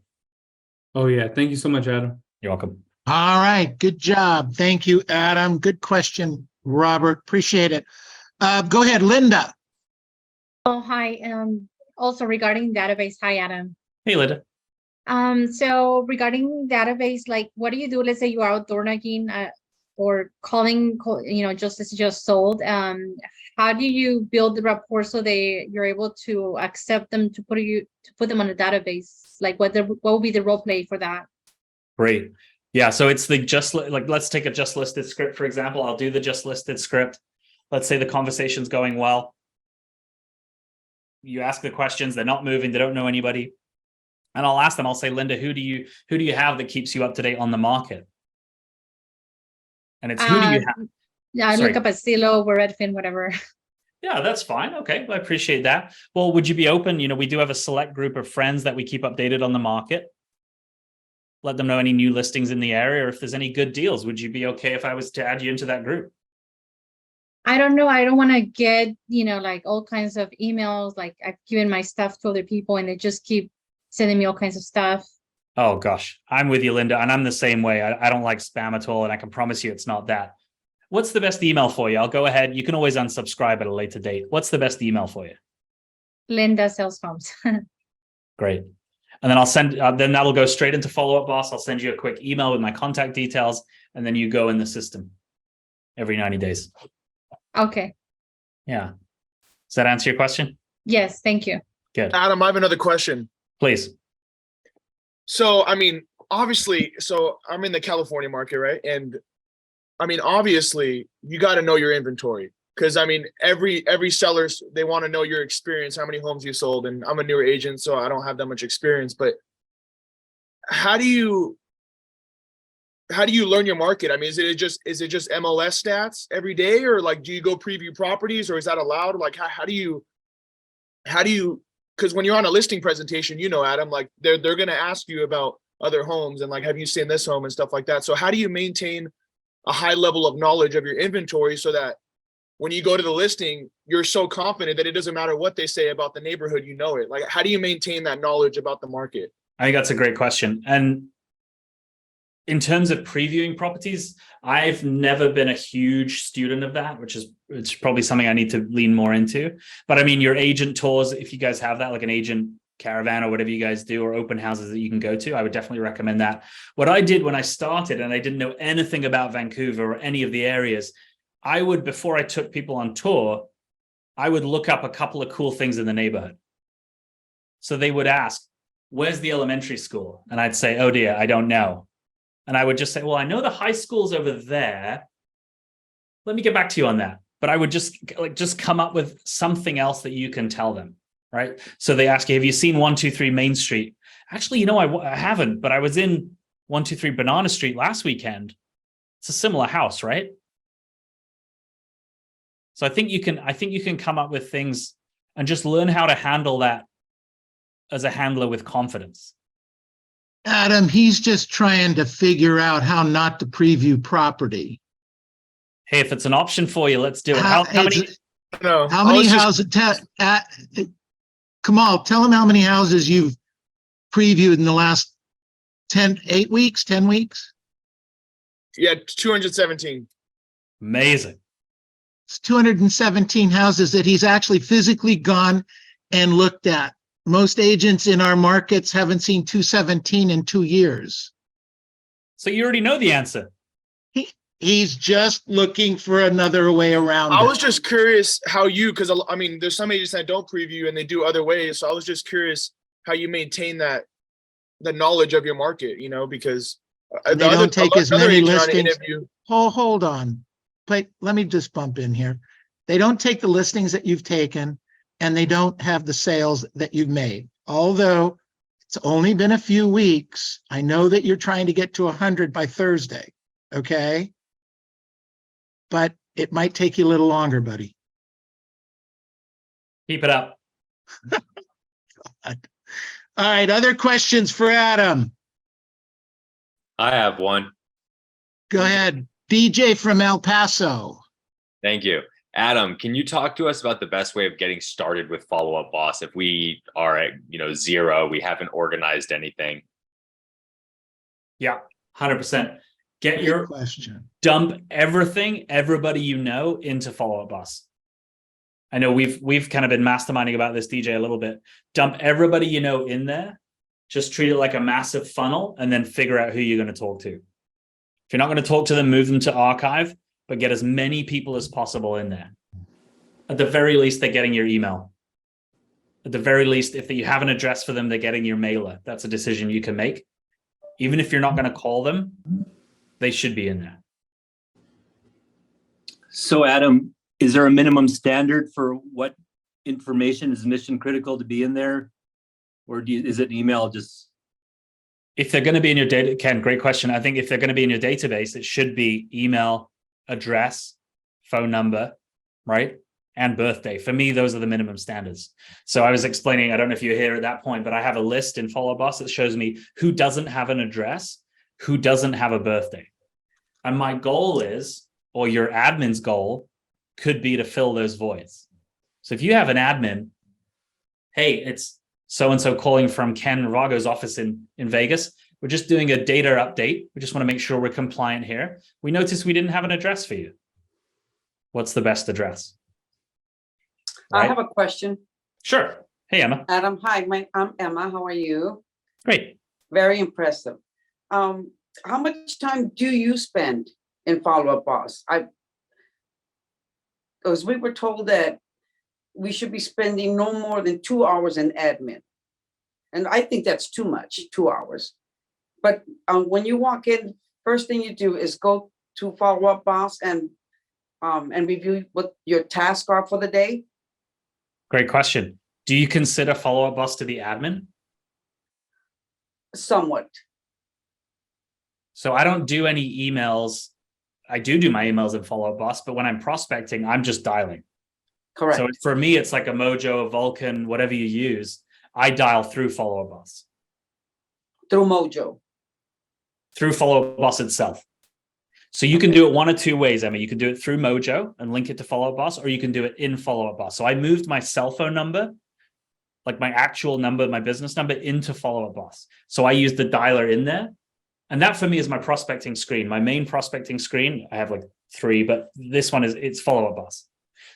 Oh, yeah. Thank you so much, Adam. You're welcome. All right. Good job. Thank you, Adam. Good question, Robert. Appreciate it. Go ahead, Linda. Oh, hi. Also regarding database, hi, Adam. Hey, Linda. So regarding database, like, what do you do? Let's say you are out door knocking, or calling, just sold. How do you build the rapport so you're able to accept them to put them on a database? Like, what would be the role play for that? Great. Yeah. So it's let's take a just listed script, for example. I'll do the just listed script. Let's say the conversation's going well. You ask the questions, they're not moving, they don't know anybody. And I'll ask them, I'll say, Linda, who do you have that keeps you up to date on the market? And it's who do you have? Yeah, I look up at Zillow, Redfin, whatever. Yeah, that's fine. Okay, I appreciate that. Well, would you be open? We do have a select group of friends that we keep updated on the market. Let them know any new listings in the area, or if there's any good deals. Would you be okay if I was to add you into that group? I don't know. I don't want to get, like all kinds of emails. Like, I've given my stuff to other people and they just keep sending me all kinds of stuff. Oh, gosh. I'm with you, Linda. And I'm the same way. I don't like spam at all. And I can promise you it's not that. What's the best email for you? I'll go ahead. You can always unsubscribe at a later date. What's the best email for you? Linda Sells Homes. Great. And then I'll send, then that'll go straight into Follow Up Boss. I'll send you a quick email with my contact details, and then you go in the system every 90 days. Okay. Yeah. Does that answer your question? Yes. Thank you. Good. Adam, I have another question. Please. So, obviously, I'm in the California market, right? And obviously, you got to know your inventory, because every seller, they want to know your experience, how many homes you sold. And I'm a newer agent, so I don't have that much experience. But how do you how do you learn your market? I mean, is it just MLS stats every day, or like do you go preview properties, or is that allowed? Like how do you because when you're on a listing presentation, you know, Adam, like they're gonna ask you about other homes and like, have you seen this home and stuff like that. So how do you maintain a high level of knowledge of your inventory so that when you go to the listing, you're so confident that it doesn't matter what they say about the neighborhood, you know it? Like, how do you maintain that knowledge about the market? I think that's a great question. And in terms of previewing properties, I've never been a huge student of that, which is it's probably something I need to lean more into. But I mean, your agent tours, if you guys have that, like an agent caravan or whatever you guys do, or open houses that you can go to, I would definitely recommend that. What I did when I started and I didn't know anything about Vancouver or any of the areas, I would, before I took people on tour, I would look up a couple of cool things in the neighborhood. So they would ask, where's the elementary school? And I'd say, oh dear, I don't know. And I would just say, well, I know the high school's over there. Let me get back to you on that. But I would just come up with something else that you can tell them, right? So they ask you, have you seen 123 Main Street? Actually, you know, I haven't, but I was in 123 Banana Street last weekend. It's a similar house, right? So I think you can come up with things and just learn how to handle that as a handler with confidence. Adam, he's just trying to figure out how not to preview property. Hey, if it's an option for you, let's do it. How many? No, How many houses? Kamal, tell him how many houses you've previewed in the last 8 weeks, 10 weeks? Yeah, 217. Amazing. It's 217 houses that he's actually physically gone and looked at. Most agents in our markets haven't seen 217 in 2 years. So you already know the answer. He's just looking for another way around I it. was just curious how you, because I mean, there's some agents that don't preview and they do other ways. So I was just curious how you maintain the knowledge of your market, you know, because They the don't take as other many agent on an listings. interview. Hold on. But let me just bump in here. They don't take the listings that you've taken, and they don't have the sales that you've made. Although it's only been a few weeks, I know that you're trying to get to 100 by Thursday, okay? But it might take you a little longer, buddy. Keep it up. All right, other questions for Adam? I have one. Go ahead. DJ from El Paso. Thank you. Adam, can you talk to us about the best way of getting started with Follow Up Boss if we are at, zero, we haven't organized anything? Yeah, 100%. Get Great question. Dump everything, everybody you know, into Follow Up Boss. I know we've kind of been masterminding about this, DJ, a little bit. Dump everybody you know in there. Just treat it like a massive funnel and then figure out who you're going to talk to. If you're not going to talk to them, move them to archive, but get as many people as possible in there. At the very least, they're getting your email. At the very least, if you have an address for them, they're getting your mailer. That's a decision you can make. Even if you're not going to call them, they should be in there. So Adam, is there a minimum standard for what information is mission critical to be in there? Or is it email just? If they're going to be in your data, Ken, great question. I think if they're going to be in your database, it should be email, address, phone number, right? And birthday. For me, those are the minimum standards. So I was explaining, I don't know if you're here at that point, but I have a list in Follow Boss that shows me who doesn't have an address, who doesn't have a birthday. And my goal is, or your admin's goal could be to fill those voids. So if you have an admin, hey, it's so-and-so calling from Ken Ravago's office in Vegas. We're just doing a data update. We just want to make sure we're compliant here. We noticed we didn't have an address for you. What's the best address? Right? I have a question. Sure. Hey, Emma. Adam, hi. I'm Emma. How are you? Great. Very impressive. How much time do you spend in Follow Up Boss? Because we were told that we should be spending no more than 2 hours in admin. And I think that's too much, 2 hours. But when you walk in, first thing you do is go to Follow Up Boss and review what your tasks are for the day. Great question. Do you consider Follow Up Boss to be admin? Somewhat. So I don't do any emails. I do my emails in Follow Up Boss, but when I'm prospecting, I'm just dialing. Correct. So for me, it's like a Mojo, a Vulcan, whatever you use. I dial through Follow Up Boss. Through Mojo. Through Follow Up Boss itself. So you can do it one of two ways, Emma. You can do it through Mojo and link it to Follow Up Boss, or you can do it in Follow Up Boss. So I moved my cell phone number, like my actual number, my business number, into Follow Up Boss. So I use the dialer in there. And that for me is my prospecting screen. My main prospecting screen, I have like 3, but this one it's Follow Up Boss.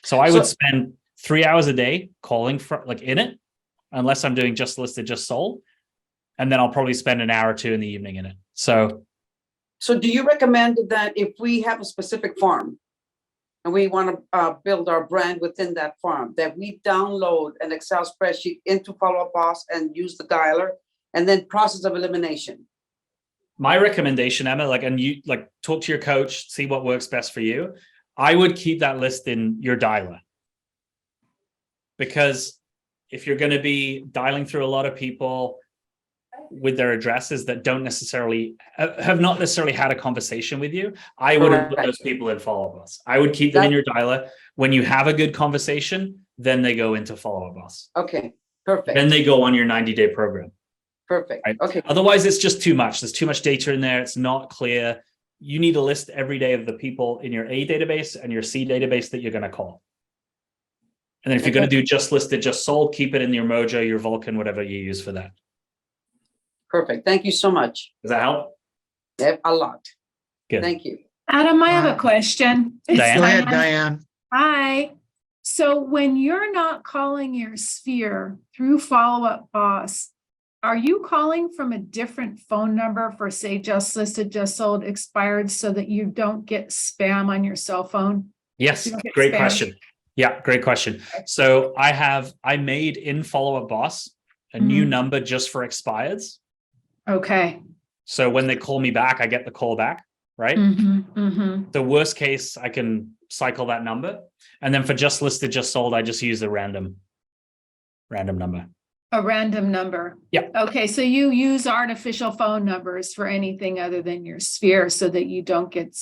So I would spend 3 hours a day calling for like in it, unless I'm doing just listed, just sold. And then I'll probably spend an hour or 2 in the evening in it. So do you recommend that if we have a specific farm and we want to build our brand within that farm, that we download an Excel spreadsheet into Follow Up Boss and use the dialer, and then process of elimination? My recommendation, Emma, and you talk to your coach, see what works best for you. I would keep that list in your dialer, because if you're going to be dialing through a lot of people with their addresses that don't necessarily have not necessarily had a conversation with you, I wouldn't put those people in Follow Up Boss. I would keep them in your dialer. When you have a good conversation, then they go into Follow Up Boss. Okay, perfect. Then they go on your 90-day program. Perfect. Right? Okay. Otherwise, it's just too much. There's too much data in there. It's not clear. You need a list every day of the people in your A database and your C database that you're going to call. And then if you're going to do just listed, just sold, keep it in your Mojo, your Vulcan, whatever you use for that. Perfect. Thank you so much. Does that help? Yep, a lot. Good. Thank you. Adam, I have a question. It's Diane? Go ahead, Diane. Hi. So when you're not calling your sphere through Follow Up Boss, are you calling from a different phone number for, say, just listed, just sold, expired, so that you don't get spam on your cell phone? Yes, You don't get great spam? question. Yeah, great question. So I made in Follow Up Boss a new number just for expireds. Okay. So when they call me back, I get the call back, right? The worst case, I can cycle that number. And then for just listed, just sold, I just use the random number. A random number. Yeah. Okay, so you use artificial phone numbers for anything other than your sphere so that you don't get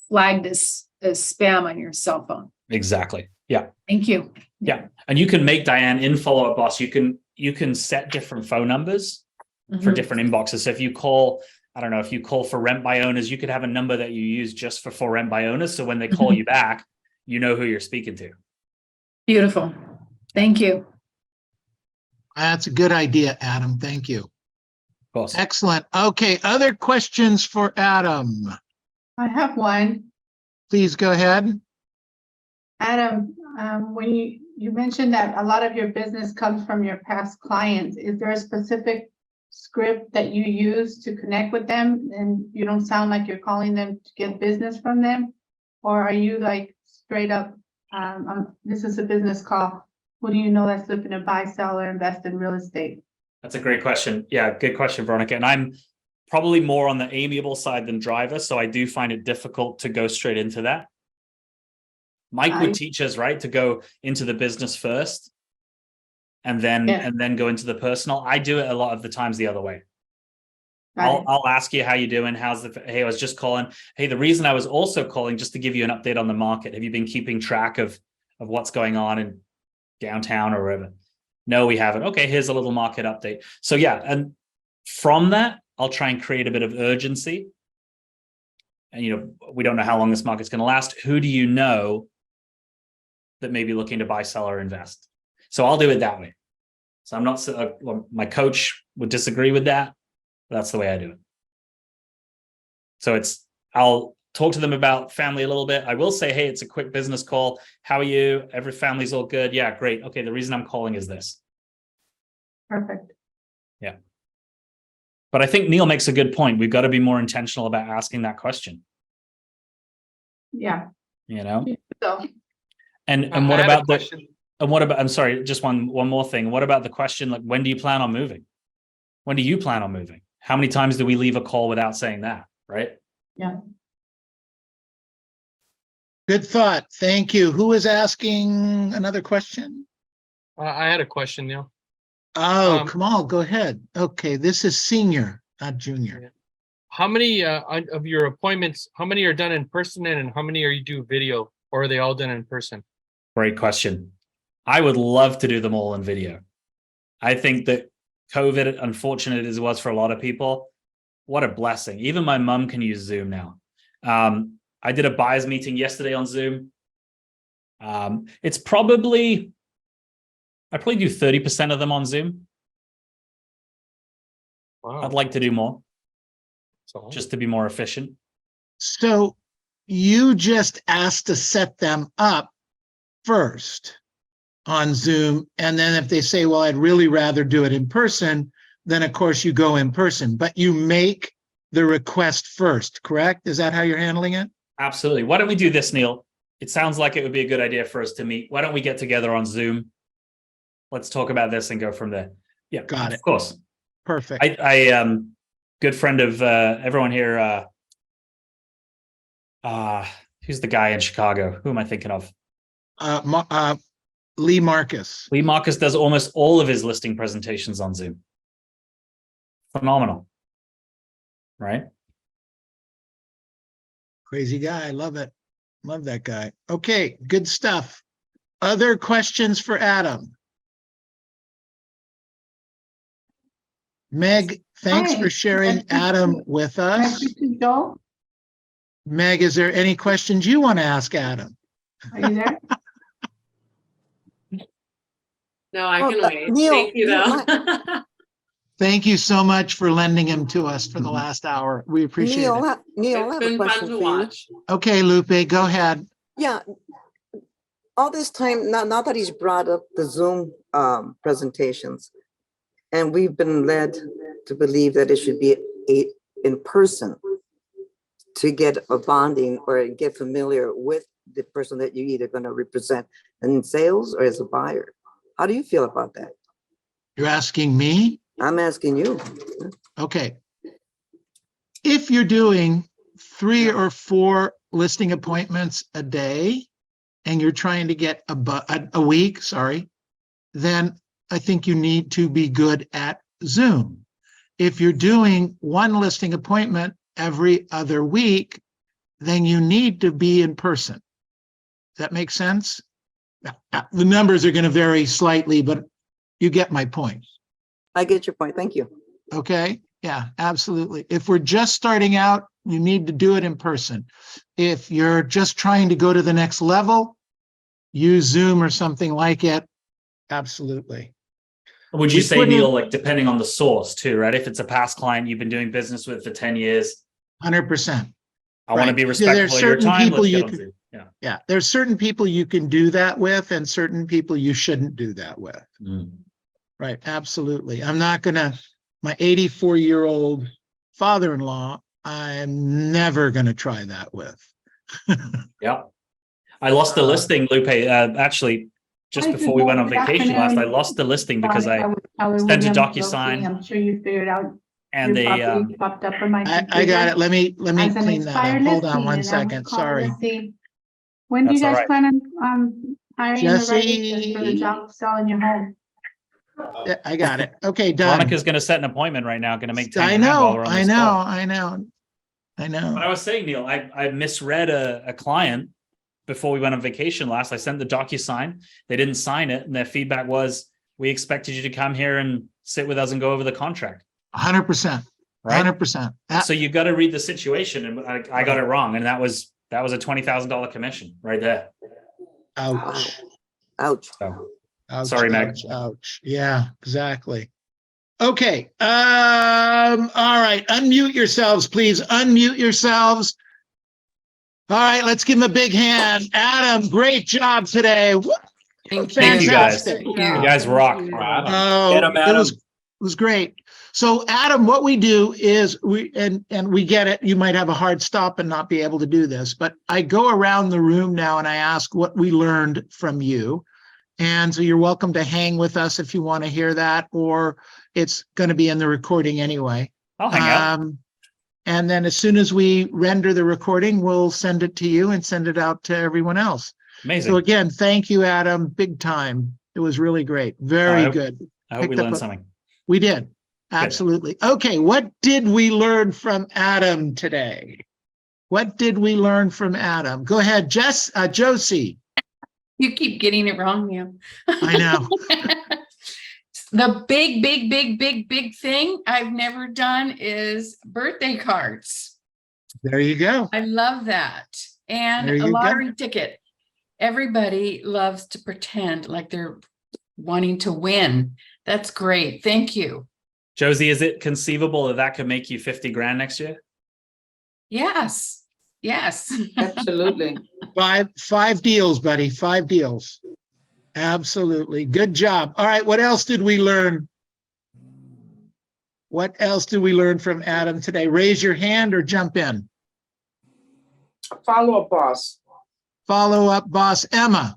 flagged as spam on your cell phone. Exactly. Yeah. Thank you. Yeah. And you can make, Diane, in Follow Up Boss, you can set different phone numbers for different inboxes. So if you call, I don't know, if you call for rent by owners, you could have a number that you use just for rent by owners. So when they call you back, you know who you're speaking to. Beautiful. Thank you. That's a good idea, Adam. Thank you. Of course. Excellent. Okay, other questions for Adam? I have one. Please go ahead. Adam, when you mentioned that a lot of your business comes from your past clients, is there a specific script that you use to connect with them and you don't sound like you're calling them to get business from them? Or are you like straight up, this is a business call. Who do you know that's looking to buy, sell, or invest in real estate? That's a great question. Yeah, good question, Veronica. And I'm probably more on the amiable side than driver. So I do find it difficult to go straight into that. Mike would teach us, right, to go into the business first and then go into the personal. I do it a lot of the times the other way. I'll ask you how you doing. Hey, I was just calling. Hey, the reason I was also calling just to give you an update on the market. Have you been keeping track of what's going on in downtown or wherever? No, we haven't. Okay, here's a little market update. So yeah, and from that, I'll try and create a bit of urgency. And we don't know how long this market's going to last. Who do you know that may be looking to buy, sell, or invest? So I'll do it that way. So I'm not, my coach would disagree with that. That's the way I do it. So I'll talk to them about family a little bit. I will say, hey, it's a quick business call. How are you? Every family's all good. Yeah, great. Okay, the reason I'm calling is this. Perfect. Yeah. But I think Neil makes a good point. We've got to be more intentional about asking that question. Yeah. So, And what about I'm sorry, just one more thing. What about the question, like, when do you plan on moving? When do you plan on moving? How many times do we leave a call without saying that, right? Yeah. Good thought. Thank you. Who is asking another question? I had a question, Neil. Oh, Kamal, go ahead. Okay, this is senior, not junior. how many of your appointments, how many are done in person and how many are you do video, or are they all done in person? Great question. I would love to do them all in video. I think that COVID, unfortunate as it was for a lot of people, what a blessing. Even my mom can use Zoom now. I did a buyer's meeting yesterday on Zoom. It's probably, I probably do 30% of them on Zoom. Wow. I'd like to do more, So, just to be more efficient. So you just asked to set them up first on Zoom. And then if they say, well, I'd really rather do it in person, then of course you go in person, but you make the request first, correct? Is that how you're handling it? Absolutely. Why don't we do this, Neil? It sounds like it would be a good idea for us to meet. Why don't we get together on Zoom? Let's talk about this and go from there. Yeah, Got it. of course. Perfect. I good friend of everyone here. Who's the guy in Chicago? Who am I thinking of? Lee Marcus. Lee Marcus does almost all of his listing presentations on Zoom. Phenomenal. Right? Crazy guy. Love it. Love that guy. Okay, good stuff. Other questions for Adam? Meg, thanks Hi. for sharing Adam with Can I us. speak to Joel? Meg, is there any questions you want to ask Adam? Are you there? No, I can wait. Neil, Thank you, Neil, though. Thank you so much for lending him to us for the last hour. We appreciate Neil, it. Neil, I It's have a been fun question to for you. watch. Okay, Lupe, go ahead. Yeah, all this time, now that he's brought up the Zoom presentations, and we've been led to believe that it should be in person to get a bonding or get familiar with the person that you're either going to represent in sales or as a buyer. How do you feel about that? You're asking me? I'm asking you. Okay. If you're doing 3 or 4 listing appointments a day and you're trying to get a week, then I think you need to be good at Zoom. If you're doing 1 listing appointment every other week, then you need to be in person. Does that make sense? The numbers are going to vary slightly, but you get my point. I get your point. Thank you. Okay. Yeah, absolutely. If we're just starting out, you need to do it in person. If you're just trying to go to the next level, use Zoom or something like it. Absolutely. Would you We say, put in- Neil, like depending on the source too, right? If it's a past client you've been doing business with for 10 years, 100%. I want to Right. be Yeah, respectful there's of your certain time. people Let's you get on can- Zoom. Yeah. Yeah, there's certain people you can do that with and certain people you shouldn't do that with. Right, absolutely. I'm not gonna, my 84-year-old father-in-law, I'm never gonna try that with. Yeah. I lost the listing, Lupe. Actually, just before we went on vacation last, I lost the listing because I sent a DocuSign I'm sure you figured out. and your they property popped up on my I got it. Let me as an clean that expired up. Hold on listing, one and I was second. calling Sorry. to see, when do you That's all guys right. plan on hiring the right agent for the Jesse. job selling your home? Yeah, I got it. Okay, done. Veronica's going to set an appointment right now, going to make 10 I grand while know, we're on I this know, call. I know, I know. But I was saying, Neil, I misread a client before we went on vacation last. I sent the DocuSign. They didn't sign it. And their feedback was, we expected you to come here and sit with us and go over the contract. 100%. Right? 100%. So you got to read the situation. And I got it wrong. And that was a $20,000 commission right there. Ouch. Ouch. So, Ouch, sorry, Meg. ouch, ouch. Yeah, exactly. Okay. All right. Unmute yourselves, please. Unmute yourselves. All right. Let's give him a big hand. Adam, great job today. Thank you, guys. Fantastic. You guys rock. Oh, it was great. So Adam, what we do is we get it. You might have a hard stop and not be able to do this, but I go around the room now and I ask what we learned from you. And so you're welcome to hang with us if you want to hear that, or it's going to be in the recording anyway. I'll hang out. And then as soon as we render the recording, we'll send it to you and send it out to everyone else. Amazing. So again, thank you, Adam. Big time. It was really great. Very good. I hope we Picked up learned a- something. We did. Absolutely. Okay, what did we learn from Adam today? What did we learn from Adam? Go ahead, Josie. You keep getting it wrong, Neil. I know. The big thing I've never done is birthday cards. There you go. I love that. And There a you go. lottery ticket. Everybody loves to pretend like they're wanting to win. That's great. Thank you. Josie, is it conceivable that that could make you 50 grand next year? Yes. Yes. Absolutely. Five deals, buddy. 5 deals. Absolutely. Good job. All right. What else did we learn? What else did we learn from Adam today? Raise your hand or jump in. Follow-up boss. Follow-up boss, Emma.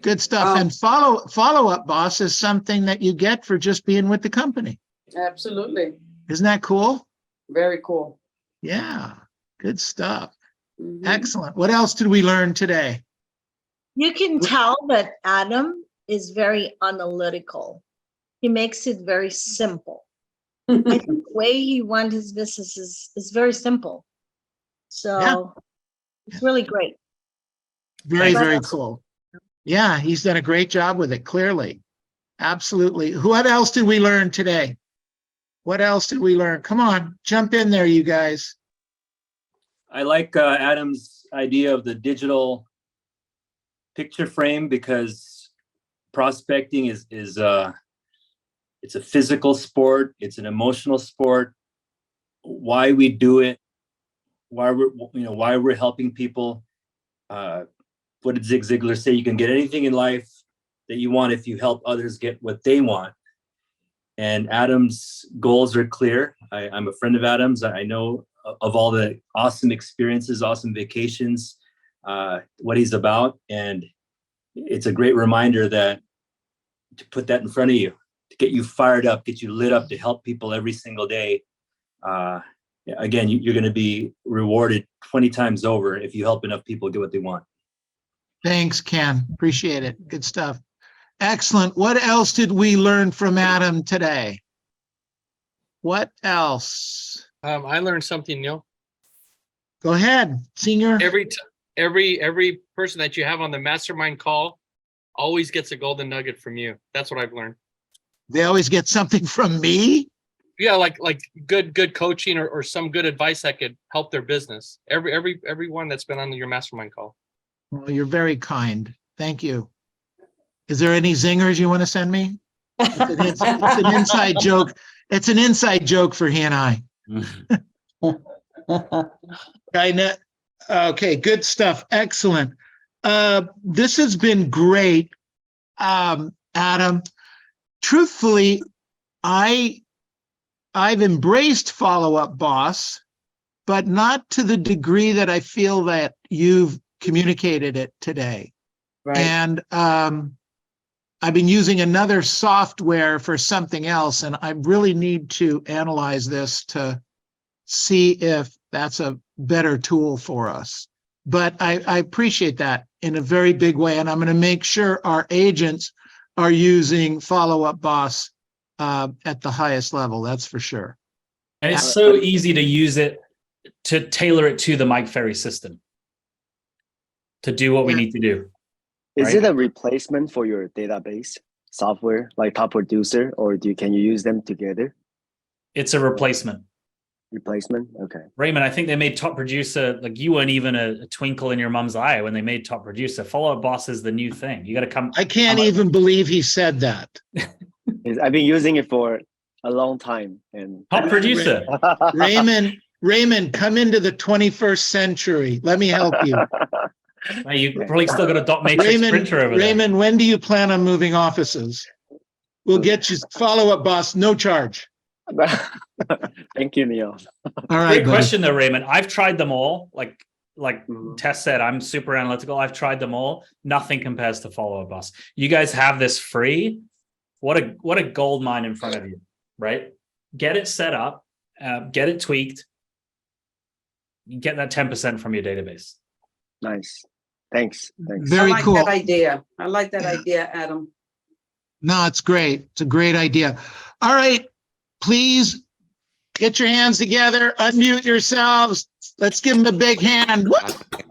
Good stuff. And follow-up boss is something that you get for just being with the company. Absolutely. Isn't that cool? Very cool. Yeah. Good stuff. Mhm. Excellent. What else did we learn today? You can tell that Adam is very analytical. He makes it very simple. I think the way he runs his business is very simple. So it's really great. Very, But- very cool. Yeah, he's done a great job with it, clearly. Absolutely. What else did we learn today? What else did we learn? Come on, jump in there, you guys. I like Adam's idea of the digital picture frame, because prospecting is it's a physical sport. It's an emotional sport. Why we do it, why we're helping people. What did Zig Ziglar say? You can get anything in life that you want if you help others get what they want. And Adam's goals are clear. I'm a friend of Adam's. I know of all the awesome experiences, awesome vacations, what he's about. And it's a great reminder that to put that in front of you, to get you fired up, get you lit up, to help people every single day. Again, you're going to be rewarded 20 times over if you help enough people get what they want. Thanks, Ken. Appreciate it. Good stuff. Excellent. What else did we learn from Adam today? What else? I learned something new. Go ahead, senior. Every person that you have on the mastermind call always gets a golden nugget from you. That's what I've learned. They always get something from me? Yeah, like good coaching or some good advice that could help their business. Everyone that's been on your mastermind call. Well, you're very kind. Thank you. Is there any zingers you want to send me? It's an inside joke. It's an inside joke for he and I. Okay, good stuff. Excellent. This has been great, Adam. Truthfully, I've embraced Follow-Up Boss, but not to the degree that I feel that you've communicated it today. Right. And I've been using another software for something else, and I really need to analyze this to see if that's a better tool for us. But I appreciate that in a very big way, and I'm going to make sure our agents are using Follow-Up Boss at the highest level. That's for sure. And it's so easy to use it, to tailor it to the Mike Ferry system, to do what we need to do. Is right? it a replacement for your database software like Top Producer, or can you use them together? It's a replacement. Replacement? Okay. Raymond, I think they made Top Producer, like you weren't even a twinkle in your mom's eye when they made Top Producer. Follow-Up Boss is the new thing. You got to come. I can't even believe he said that. I've been using it for a long time. And Top Producer. Raymond, come into the 21st century. Let me help you. You probably still got a dot matrix printer over there. Raymond, when do you plan on moving offices? We'll get you Follow-Up Boss, no charge. Thank you, Neil. All right, Great buddy. question though, Raymond. I've tried them all. Like Tess said, I'm super analytical. I've tried them all. Nothing compares to Follow-Up Boss. You guys have this free. What a gold mine in front of you, right? Get it set up, get it tweaked. You get that 10% from your database. Nice. Thanks. Very cool. That idea. I like that idea, Adam. No, it's great. It's a great idea. All right. please get your hands together, unmute yourselves. Let's give them a big hand. Woo!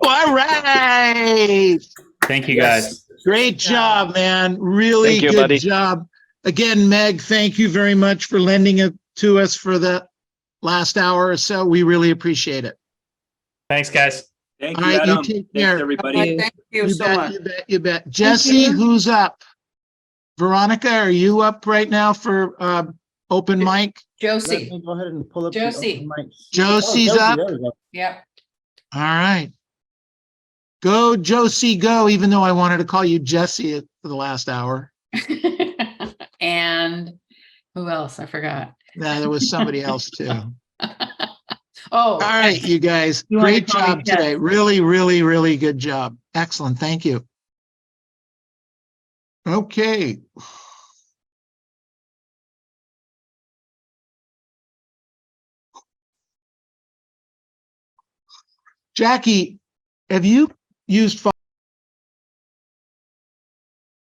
All right. Thank you, guys. Great job, man. Really Thank you, good buddy. job. Again, Meg, thank you very much for lending it to us for the last hour or so. We really appreciate it. Thanks, guys. Thank All you, right, you Adam. take Thanks, care. everybody. Thank you You so bet, much. you bet, you bet. Jesse, who's up? Veronica, are you up right now for open mic? Josie, Go ahead and pull up the Josie. open mic. Josie's Josie, up? there we go. Yep. All right. Go, Josie, go, even though I wanted to call you Jesse for the last hour. And who else? I forgot. Nah, there was somebody else too. Oh, All right, you guys, You wanted great to call me job today. Jess. Really, really, really good job. Excellent. Thank you. Okay. Jackie, have you used